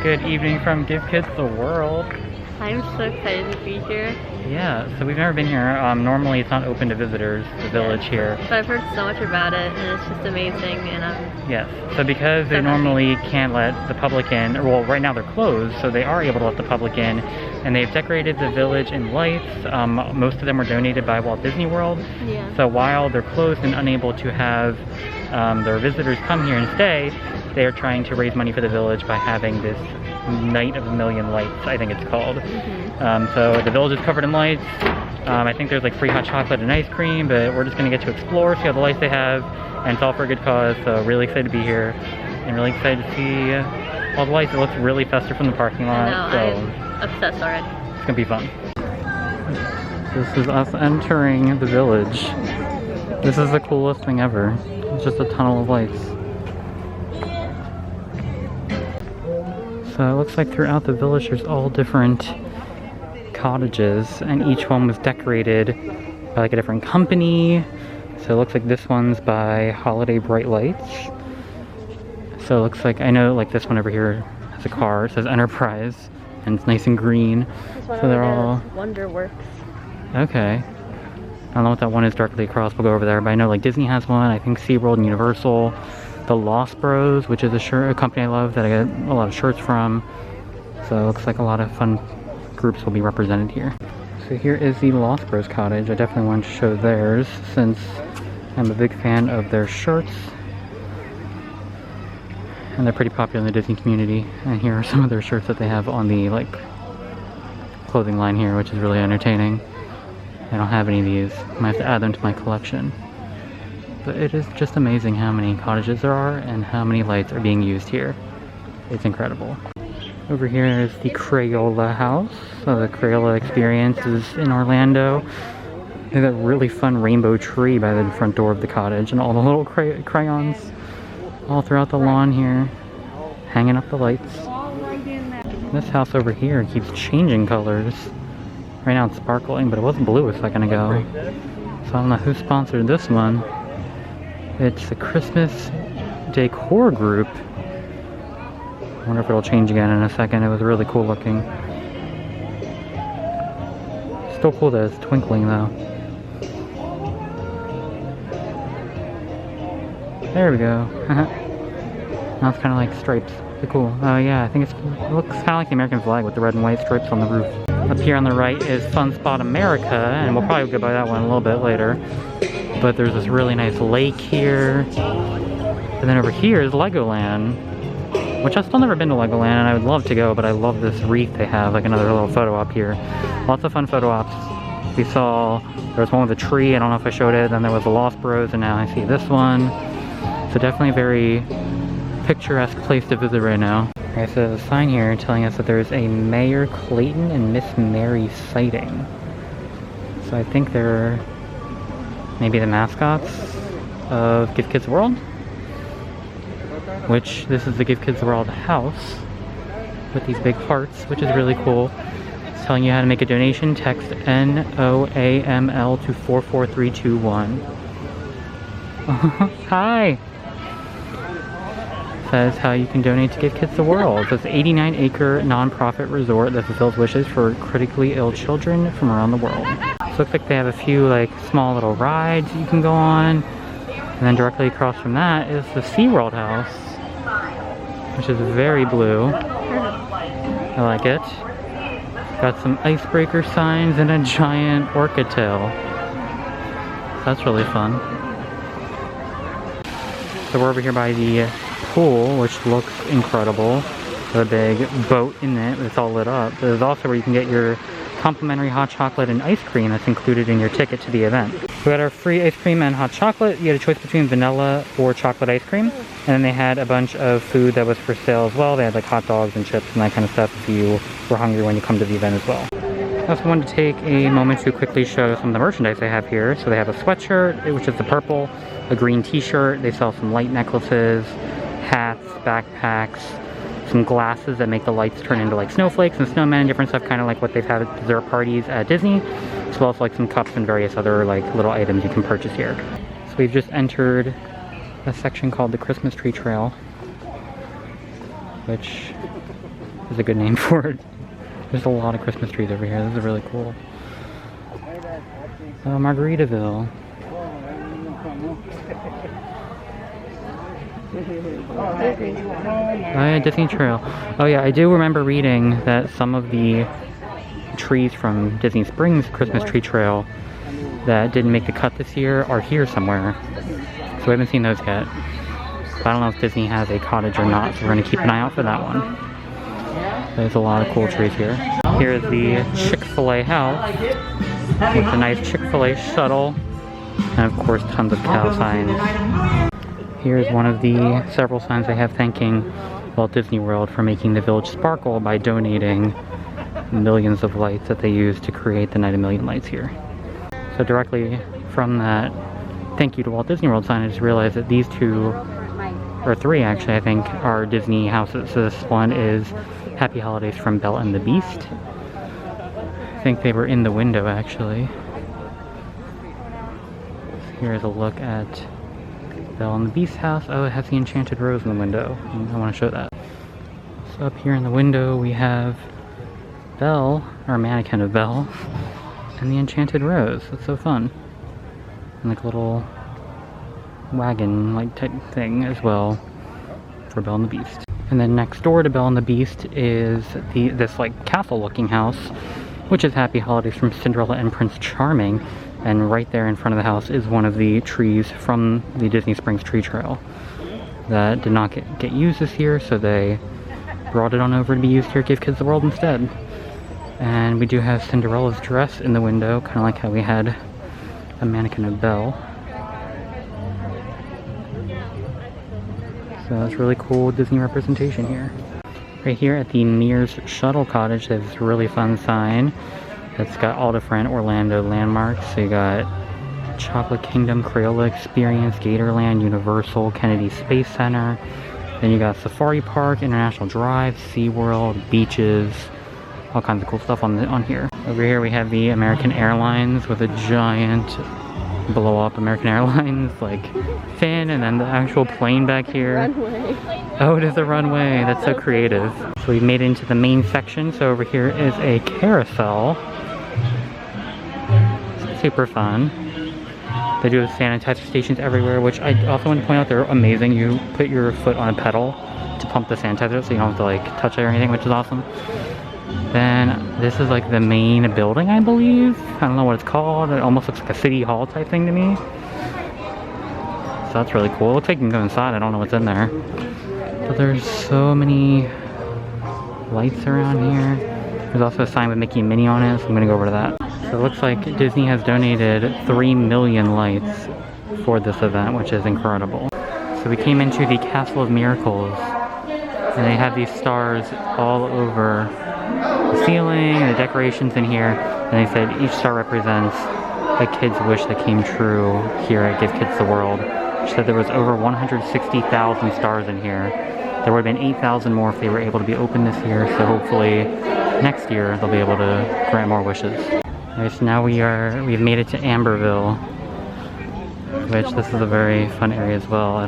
Good evening from Give Kids the World. I'm so excited to be here. Yeah, so we've never been here. Normally it's not open to visitors, the village here. But I've heard so much about it, and it's just amazing, and Yes, so because they normally can't let the public in, well, right now they're closed, so they are able to let the public in, and they've decorated the village in lights. Most of them were donated by Walt Disney World. Yeah. So while they're closed and unable to have their visitors come here and stay, they are trying to raise money for the village by having this Night of a Million Lights, I think it's called. So the village is covered in lights. I think there's like free hot chocolate and ice cream, but we're just going to get to explore, see all the lights they have, and it's all for a good cause. So really excited to be here and really excited to see all the lights. It looks really festive from the parking lot. I know, I'm obsessed already. It's going to be fun. This is us entering the village. This is the coolest thing ever. It's just a tunnel of lights. So it looks like throughout the village there's all different cottages, and each one was decorated by like a different company. So it looks like this one's by Holiday Bright Lights. So it looks like, I know like this one over here has a car, it says Enterprise, and it's nice and green. So they're all Wonderworks. Okay. I don't know what that one is directly across, we'll go over there, but I know like Disney has one, I think SeaWorld and Universal. The Lost Bros, which is a company I love that I get a lot of shirts from. So it looks like a lot of fun groups will be represented here. So here is the Lost Bros cottage. I definitely wanted to show theirs since I'm a big fan of their shirts. And they're pretty popular in the Disney community. And here are some of their shirts that they have on the like clothing line here, which is really entertaining. I don't have any of these. I might have to add them to my collection. But it is just amazing how many cottages there are and how many lights are being used here. It's incredible. Over here is the Crayola house. So the Crayola experience is in Orlando. There's that really fun rainbow tree by the front door of the cottage, and all the little crayons all throughout the lawn here, hanging up the lights. This house over here keeps changing colors. Right now it's sparkling, but it was blue a second ago. So I don't know who sponsored this one. It's a Christmas decor group. I wonder if it'll change again in a second. It was really cool looking. Still cool that it's twinkling though. There we go. Now it's kind of like stripes. Pretty cool. Oh yeah, I think it looks kind of like the American flag with the red and white stripes on the roof. Up here on the right is Fun Spot America, and we'll probably go by that one a little bit later. But there's this really nice lake here. And then over here is Legoland, which I've still never been to Legoland, and I would love to go, but I love this wreath they have, like another little photo op here. Lots of fun photo ops. We saw, there was one with a tree, I don't know if I showed it, then there was the Lost Bros, and now I see this one. So definitely a very picturesque place to visit right now. Okay, so there's a sign here telling us that there's a Mayor Clayton and Miss Mary sighting. So I think they're maybe the mascots of Give Kids the World, which this is the Give Kids the World house with these big hearts, which is really cool. It's telling you how to make a donation. Text NOAML to 44321. Hi! Says how you can donate to Give Kids the World. It's an 89-acre nonprofit resort that fulfills wishes for critically ill children from around the world. So it looks like they have a few like small little rides you can go on. And then directly across from that is the SeaWorld house, which is very blue. I like it. Got some icebreaker signs and a giant orca tail. That's really fun. So we're over here by the pool, which looks incredible. There's a big boat in it, it's all lit up. There's also where you can get your complimentary hot chocolate and ice cream that's included in your ticket to the event. We got our free ice cream and hot chocolate. You had a choice between vanilla or chocolate ice cream. And then they had a bunch of food that was for sale as well. They had like hot dogs and chips and that kind of stuff if you were hungry when you come to the event as well. I also wanted to take a moment to quickly show some of the merchandise they have here. So they have a sweatshirt, which is the purple, a green t-shirt. They sell some light necklaces, hats, backpacks, some glasses that make the lights turn into like snowflakes and snowmen and different stuff, kind of like what they've had at dessert parties at Disney, as well as like some cups and various other like little items you can purchase here. So we've just entered a section called the Christmas Tree Trail, which is a good name for it. There's a lot of Christmas trees over here. This is really cool. Margaritaville. Oh yeah, Disney Trail. Oh yeah, I do remember reading that some of the trees from Disney Springs Christmas Tree Trail that didn't make the cut this year are here somewhere. So we haven't seen those yet. But I don't know if Disney has a cottage or not, so we're going to keep an eye out for that one. There's a lot of cool trees here. Here is the Chick-fil-A house with a nice Chick-fil-A shuttle, and of course tons of cow signs. Here's one of the several signs they have thanking Walt Disney World for making the village sparkle by donating millions of lights that they use to create the Night a Million lights here. So directly from that thank you to Walt Disney World sign, I just realized that these two, or three actually, I think, are Disney houses. So this one is Happy Holidays from Belle and the Beast. I think they were in the window actually. Here's a look at Belle and the Beast house. Oh, it has the Enchanted Rose in the window. I want to show that. So up here in the window we have Belle, or a mannequin of Belle, and the Enchanted Rose. That's so fun. And like a little wagon like type thing as well for Belle and the Beast. And then next door to Belle and the Beast is this like castle looking house, which is Happy Holidays from Cinderella and Prince Charming. And right there in front of the house is one of the trees from the Disney Springs Tree Trail that did not get used this year, so they brought it on over to be used here at Give Kids the World instead. And we do have Cinderella's dress in the window, kind of like how we had a mannequin of Belle. So that's really cool Disney representation here. Right here at the Mears Shuttle Cottage, there's this really fun sign that's got all different Orlando landmarks. So you got Chocolate Kingdom, Crayola Experience, Gatorland, Universal, Kennedy Space Center. Then you got Safari Park, International Drive, SeaWorld, beaches, all kinds of cool stuff on here. Over here we have the American Airlines with a giant blow up American Airlines like fin, and then the actual plane back here. Runway. Oh, it is a runway. That's so creative. So we made it into the main section. So over here is a carousel. Super fun. They do have sanitizer stations everywhere, which I also want to point out they're amazing. You put your foot on a pedal to pump the sanitizer so you don't have to like touch it or anything, which is awesome. Then this is like the main building, I believe. I don't know what it's called. It almost looks like a city hall type thing to me. So that's really cool. It looks like you can go inside. I don't know what's in there. But there's so many lights around here. There's also a sign with Mickey and Minnie on it, so I'm gonna go over to that. So it looks like Disney has donated 3 million lights for this event, which is incredible. So we came into the Castle of Miracles, and they have these stars all over the ceiling and the decorations in here, and they said each star represents a kid's wish that came true here at Give Kids the World. She said there was over 160,000 stars in here. There would have been 8,000 more if they were able to be open this year, so hopefully next year they'll be able to grant more wishes. Alright, so now we've made it to Amberville, which this is a very fun area as well.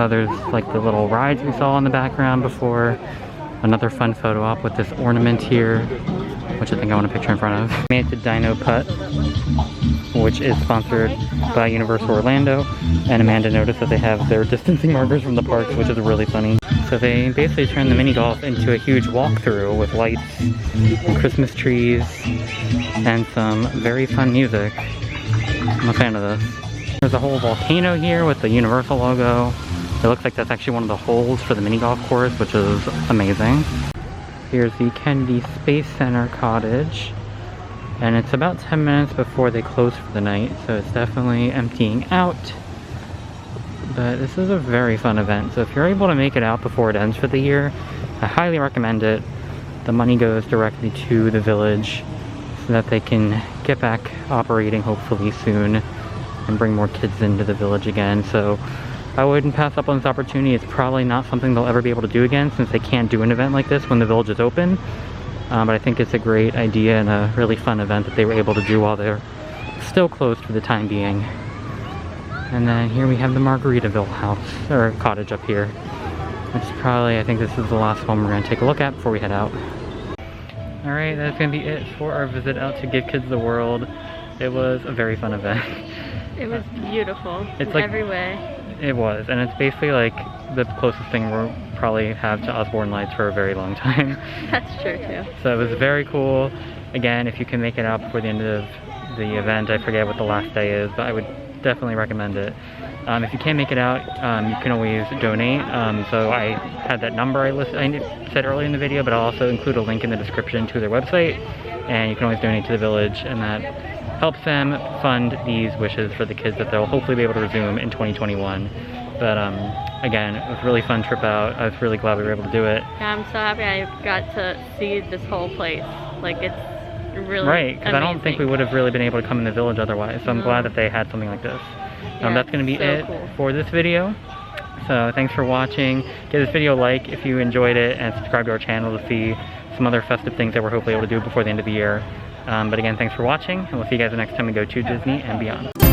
There's like the little rides we saw in the background before. Another fun photo op with this ornament here, which I think I want a picture in front of. Made it to Dino Putt, which is sponsored by Universal Orlando, and Amanda noticed that they have their distancing markers from the parks, which is really funny. So they basically turned the mini golf into a huge walkthrough with lights, Christmas trees, and some very fun music. I'm a fan of this. There's a whole volcano here with the Universal logo. It looks like that's actually one of the holes for the mini golf course, which is amazing. Here's the Kennedy Space Center cottage, and it's about 10 minutes before they close for the night, so it's definitely emptying out. But this is a very fun event, so if you're able to make it out before it ends for the year, I highly recommend it. The money goes directly to the village so that they can get back operating hopefully soon and bring more kids into the village again. So I wouldn't pass up on this opportunity. It's probably not something they'll ever be able to do again since they can't do an event like this when the village is open. But I think it's a great idea and a really fun event that they were able to do while they're still closed for the time being. And then here we have the Margaritaville house, or cottage up here. which is probably, I think this is the last one we're going to take a look at before we head out. Alright, that's going to be it for our visit out to Give Kids the World. It was a very fun event. It was beautiful in like, every way. It was, and it's basically like the closest thing we'll probably have to Osborne Lights for a very long time. That's true too. So it was very cool. Again, if you can make it out before the end of the event, I forget what the last day is, but I would definitely recommend it. If you can't make it out, you can always donate. So I had that number I said earlier in the video, but I'll also include a link in the description to their website, and you can always donate to the village, and that helps them fund these wishes for the kids that they'll hopefully be able to resume in 2021. But again, it was a really fun trip out. I was really glad we were able to do it. Yeah, I'm so happy I got to see this whole place. Like, it's really right, because I don't think we would have really been able to come in the village otherwise. So I'm glad that they had something like this. Yeah, that's going to be it for this video. So thanks for watching. Give this video a like if you enjoyed it, and subscribe to our channel to see some other festive things that we're hopefully able to do before the end of the year. But again, thanks for watching, and we'll see you guys the next time we go to Disney and beyond.